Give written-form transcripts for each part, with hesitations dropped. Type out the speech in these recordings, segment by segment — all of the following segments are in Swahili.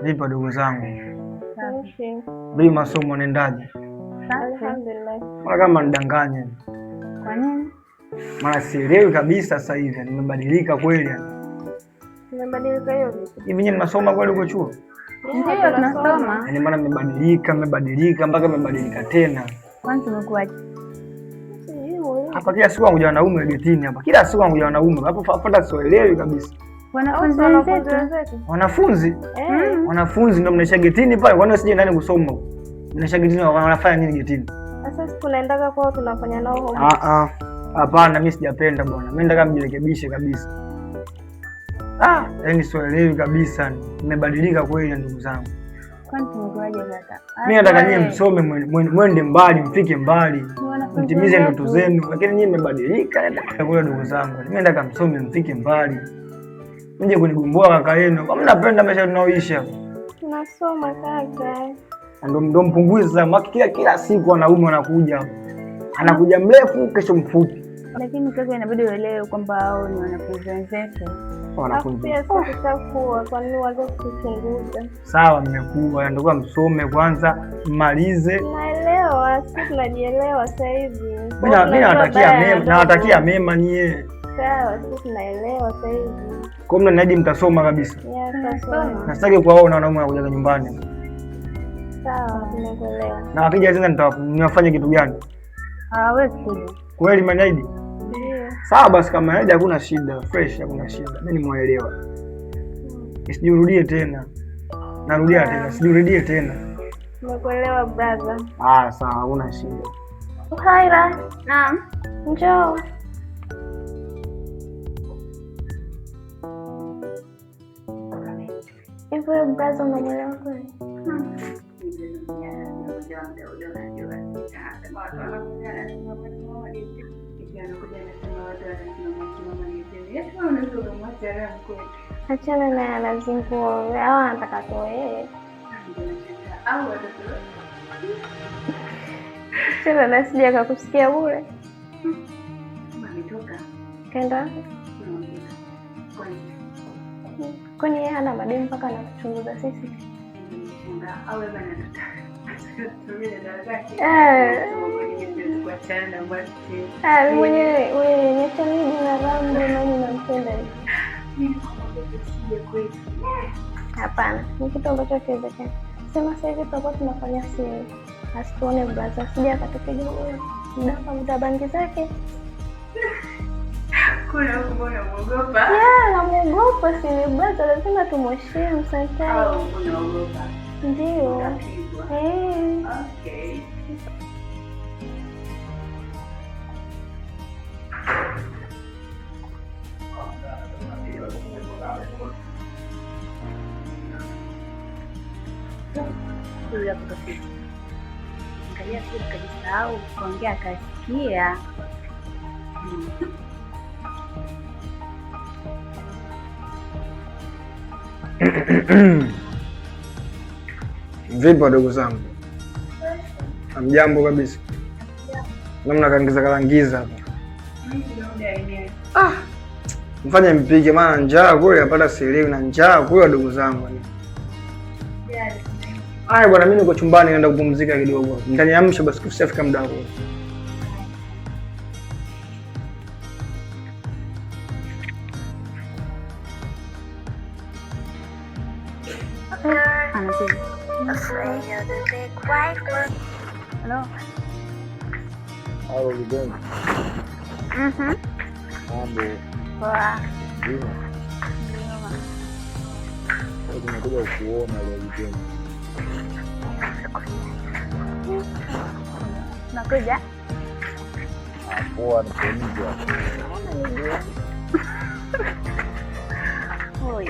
Vipi ndugu zangu? Vipi masomo nendaje? Alhamdulillah. Mbona kama nidanganye? Kwa nini? Maana sielewi kabisa sasa hivi, nimebadilika kweli. Nimebadilika hiyo vipi? Hivi nyinyi mnasoma kweli huko chuo? Ndio tunasoma. Yaani maana nimebadilika mpaka nimebadilika tena. Kwani tumekuaje? Hapa kila siku anakuja wanaume getini hapa. Kila siku anakuja wanaume. Hapo sielewi kabisa. Wanafunzi? Wanafunzi ndio mnaisha getini pale. Kwani usije ndani kusoma? Mnaisha getini wanafanya nini getini? Sasa sisi tunaendaga kwao tunafanya nao homework. Hapana, mimi sijapenda bwana. Mimi nataka mjirekebishe kabisa. Yaani sielewi kabisa. Nimebadilika kweli ndugu zangu. Kwani tumekuaje kaka? Mimi nataka nyinyi msome mwende mbali, mfike mbali. Mtimize ndoto zenu. Lakini nyinyi mmebadilika. Kwa ndugu zangu. Mimi nataka msome mfike mbali. Mje kunigumbua kaka yenu. Kama mnapenda maisha tunaoishi hapa. Tunasoma kaka. Ndio mpunguze sasa. Kila siku wanaume wanakuja hapa. Anakuja mrefu kesho mfupi. Lakini kaka inabidi uelewe kwamba hao ni wanafunzi wenzetu. Wanafunzi. Pia sisi tutakuwa kwa nini waje kuchunguza? Sawa, mmekuwa ndio msome kwanza, mmalize. Naelewa, sisi tunajielewa sasa hivi. Mimi nawatakia mema nyie. Sawa, sisi tunaelewa sasa hivi. Kwa hiyo mnaje mtasoma kabisa? Tutasoma. Nasitaki kuwaona wanaume wanakuja nyumbani. Sawa, tunakuelewa. Na wakija tena niwafanye kitu gani? Hawezi kuja. Kweli manaidi? Ndio. Sawa basi, kama manaidi hakuna shida, fresh hakuna shida. Mimi nimeelewa. Sijurudie tena. Narudia tena, sijurudie tena. Nimekuelewa brother. Sawa, hakuna shida. Haira. Naam. Njoo. Hivyo brother unamwelewa kweli? Achana naye, anazingua au anataka toe. Achana na sija akakusikia bure. Kenda? Kwani yeye hana mademu mpaka anatuchunguza sisi? Wewe niacha mimi jina langu nani nampenda hivi. Hapana, ni kitu ambacho kiwezekana. Sema sasa hivi tutakuwa tunafanya simu. Asituone brother, sija akatupiga wewe. Mdaka mtabangi zake. Kuna mbona unaogopa? Namuogopa, si ni brother, lazima tumheshimu sana. Unaogopa? Ndio. Okay. Angalia tu kajisahau kuongea akasikia. Vipi ndugu zangu? Hamjambo kabisa. Namna karangiza hapa. Mfanye mpige maana njaa kule yapata sielewi na njaa kule ndugu zangu. Bwana mimi niko chumbani naenda kupumzika kidogo. Mtaniamsha basi kusifika muda wako. Hello. How are you doing? Mambo. Poa. Ndio. Nimekuja kukuona leo jioni. Nakuja? Poa, niko nje. Oi.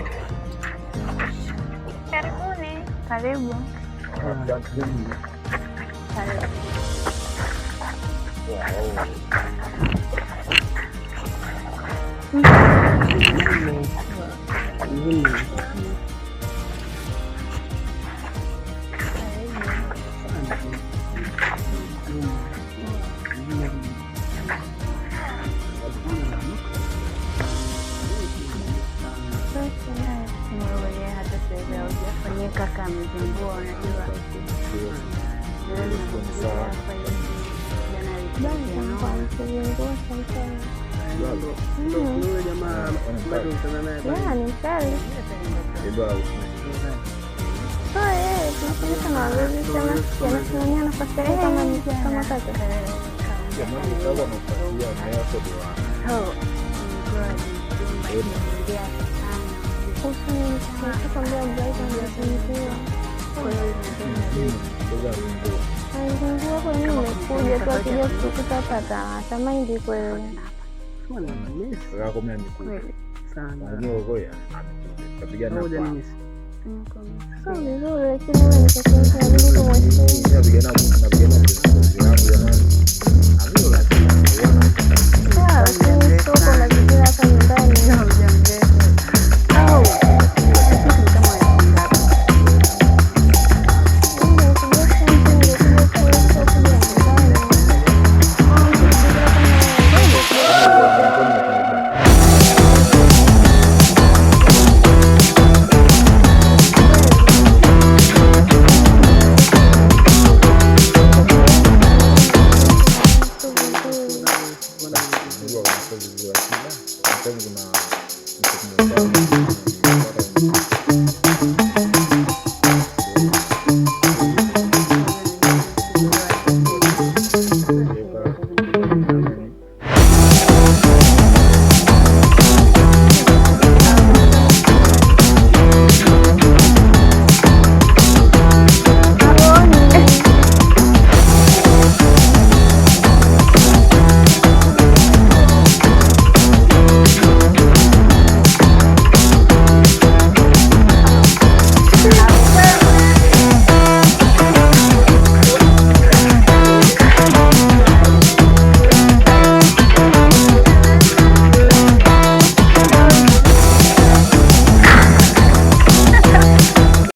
Karibuni. Karibu. amezingua, unajua ni mkali. Tunafundisha na wazazi tena yanasimamia nafasi yake kama tata. Alizingua kwenye umekuja tu akija kukuta tata atamaindi kweli. Sio vizuri lakini wewe ni kiongozi inabidi kumwheshimu. Soko la kila hapa nyumbani. Kuna